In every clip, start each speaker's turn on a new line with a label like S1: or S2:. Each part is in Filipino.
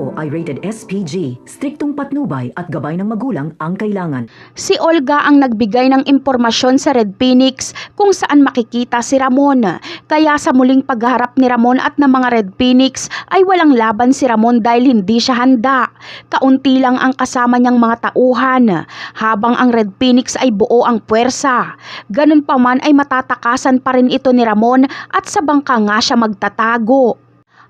S1: ito ay rated SPG. Striktong patnubay at gabay ng magulang ang kailangan.
S2: Si Olga ang nagbigay ng impormasyon sa Red Phoenix kung saan makikita si Ramon. Kaya sa muling pagharap ni Ramon at ng mga Red Phoenix ay walang laban si Ramon dahil hindi siya handa. Kaunti lang ang kasama niyang mga tauhan, habang ang Red Phoenix ay buo ang puwersa. Ganun pa man ay matatakasan pa rin ito ni Ramon at sa bangka nga siya magtatago.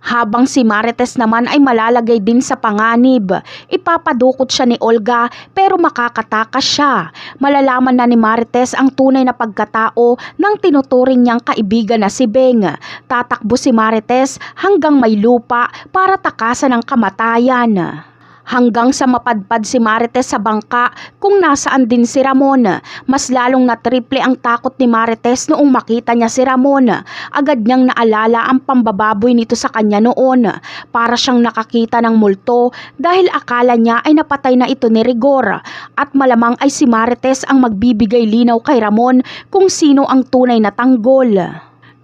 S2: Habang si Marites naman ay malalagay din sa panganib. Ipapadukot siya ni Olga pero makakatakas siya. Malalaman na ni Marites ang tunay na pagkatao ng tinuturing niyang kaibigan na si Beng. Tatakbo si Marites hanggang may lupa para takasan ang kamatayan. Hanggang sa mapadpad si Marites sa bangka kung nasaan din si Ramon. Mas lalong na triple ang takot ni Marites noong makita niya si Ramon. Agad niyang naalala ang pambababoy nito sa kanya noon. Para siyang nakakita ng multo dahil akala niya ay napatay na ito ni Rigor. At malamang ay si Marites ang magbibigay linaw kay Ramon kung sino ang tunay na tanggol.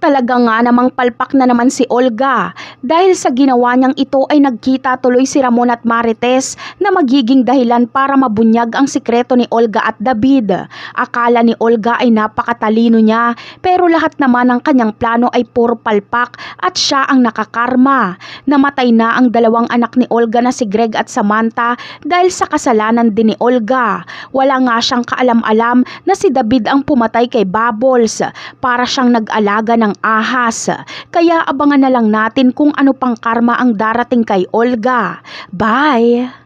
S2: Talaga nga namang palpak na naman si Olga dahil sa ginawa niyang ito ay nagkita tuloy si Ramon at Marites na magiging dahilan para mabunyag ang sikreto ni Olga at David. Akala ni Olga ay napakatalino niya pero lahat naman ng kanyang plano ay puro palpak at siya ang nakakarma. Namatay na ang dalawang anak ni Olga na si Greg at Samantha dahil sa kasalanan din ni Olga. Wala nga siyang kaalam-alam na si David ang pumatay kay Bubbles para siyang nag-alaga ng ahas. Kaya abangan na lang natin kung ano pang karma ang darating kay Olga. Bye!